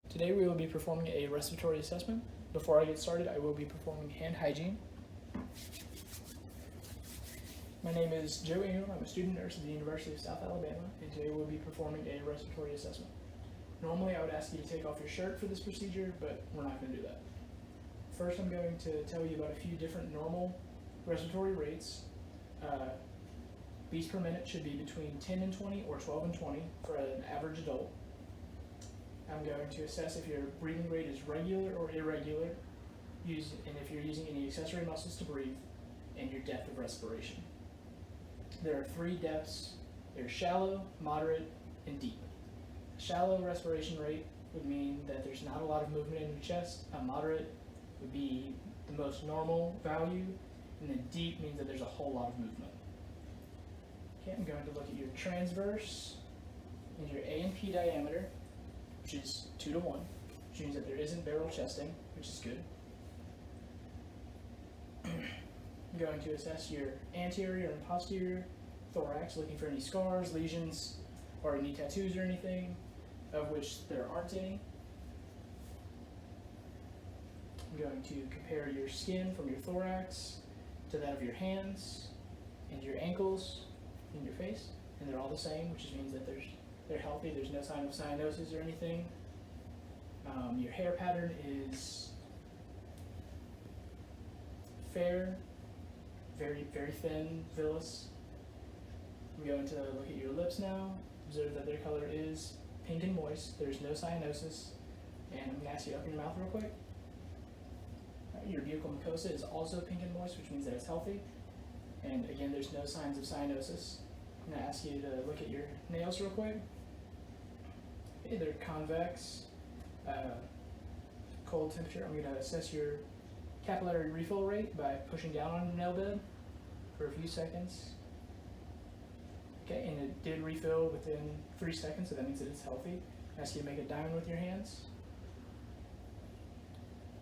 Today we will be performing a respiratory assessment. Before I get started, I will be performing hand hygiene. My name is Joe Ingram. I'm a student nurse at the University of South Alabama, and today we'll be performing a respiratory assessment. Normally I would ask you to take off your shirt for this procedure, but we're not going to do that. First I'm going to tell you about a few different normal respiratory rates. Beats per minute should be between 10 and 20 or 12 and 20 for an average adult. I'm going to assess if your breathing rate is regular or irregular, and if you're using any accessory muscles to breathe, and your depth of respiration. There are 3 depths. There's shallow, moderate, and deep. A shallow respiration rate would mean that there's not a lot of movement in your chest. A moderate would be the most normal value, and then deep means that there's a whole lot of movement. Okay, I'm going to look at your transverse and your A and P diameter, which is 2 to 1, which means that there isn't barrel chesting, which is good. I'm going to assess your anterior and posterior thorax, looking for any scars, lesions, or any tattoos or anything, of which there aren't any. I'm going to compare your skin from your thorax to that of your hands and your ankles and your face, and they're all the same, which means that they're healthy. There's no sign of cyanosis or anything. Your hair pattern is fair, very, very thin, villous. I'm going to look at your lips now. Observe that their color is pink and moist. There's no cyanosis. And I'm going to ask you to open your mouth real quick. Your buccal mucosa is also pink and moist, which means that it's healthy. And again, there's no signs of cyanosis. I'm going to ask you to look at your nails real quick. Okay, they're convex, cold temperature. I'm going to assess your capillary refill rate by pushing down on your nail bed for a few seconds. Okay, and it did refill within 3 seconds, so that means that it's healthy. I ask you to make a diamond with your hands.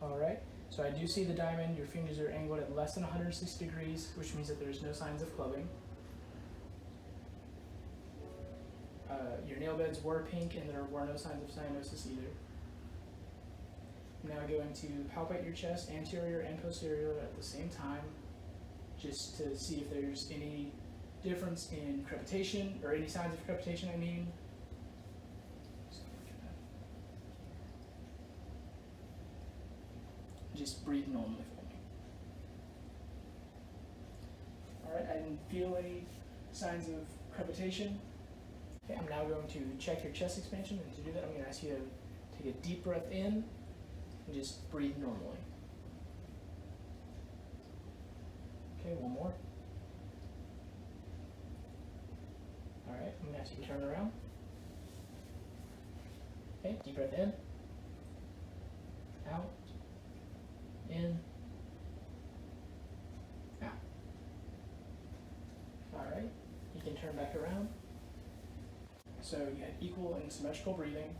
Alright, so I do see the diamond. Your fingers are angled at less than 160 degrees, which means that there's no signs of clubbing. Your nail beds were pink, and there were no signs of cyanosis either. I'm now going to palpate your chest, anterior and posterior, at the same time, just to see if there's any difference in crepitation, or any signs of crepitation, I mean. Just breathe normally for me. Alright, I didn't feel any signs of crepitation. Okay, I'm now going to check your chest expansion, and to do that I'm going to ask you to take a deep breath in and just breathe normally. Okay, one more. Alright, I'm going to ask you to turn around. Okay, deep breath in, out, in, out. Alright, you can turn back around. So you had equal and symmetrical breathing.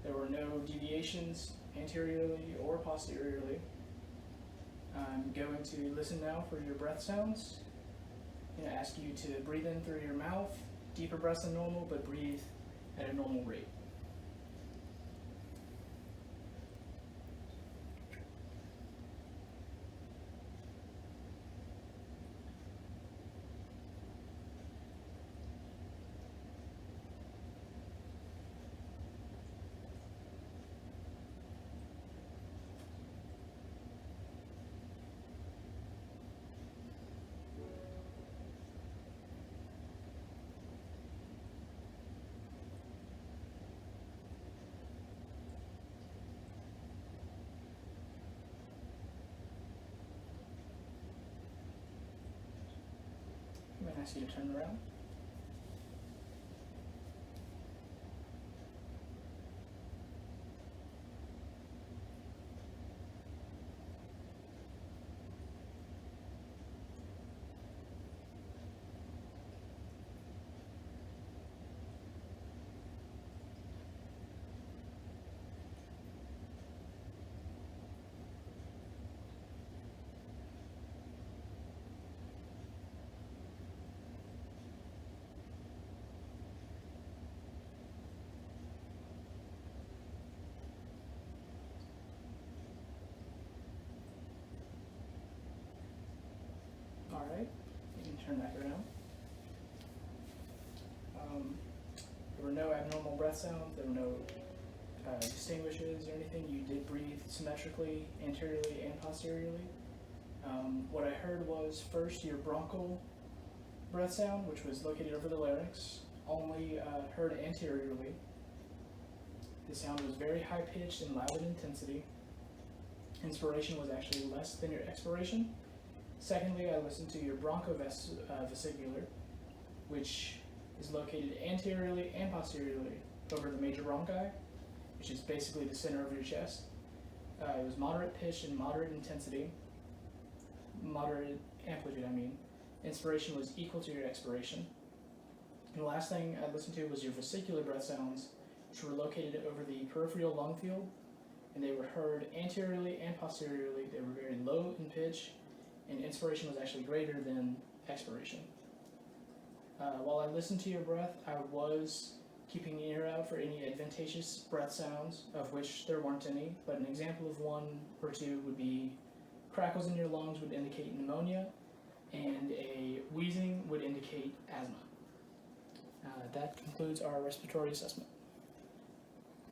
There were no deviations anteriorly or posteriorly. I'm going to listen now for your breath sounds. I'm going to ask you to breathe in through your mouth, deeper breaths than normal, but breathe at a normal rate. I'm going to ask you to turn around. turn back around. There were no abnormal breath sounds. There were no distinguishes or anything. You did breathe symmetrically, anteriorly and posteriorly. What I heard was first your bronchial breath sound, which was located over the larynx, only heard anteriorly. The sound was very high-pitched and loud in intensity. Inspiration was actually less than your expiration. Secondly, I listened to your bronchovesicular, which is located anteriorly and posteriorly over the major bronchi, which is basically the center of your chest. It was moderate pitch and moderate intensity, moderate amplitude, I mean. Inspiration was equal to your expiration. And the last thing I listened to was your vesicular breath sounds, which were located over the peripheral lung field, and they were heard anteriorly and posteriorly. They were very low in pitch, and inspiration was actually greater than expiration. While I listened to your breath, I was keeping an ear out for any adventitious breath sounds, of which there weren't any, but an example of one or two would be crackles in your lungs would indicate pneumonia, and a wheezing would indicate asthma. That concludes our respiratory assessment.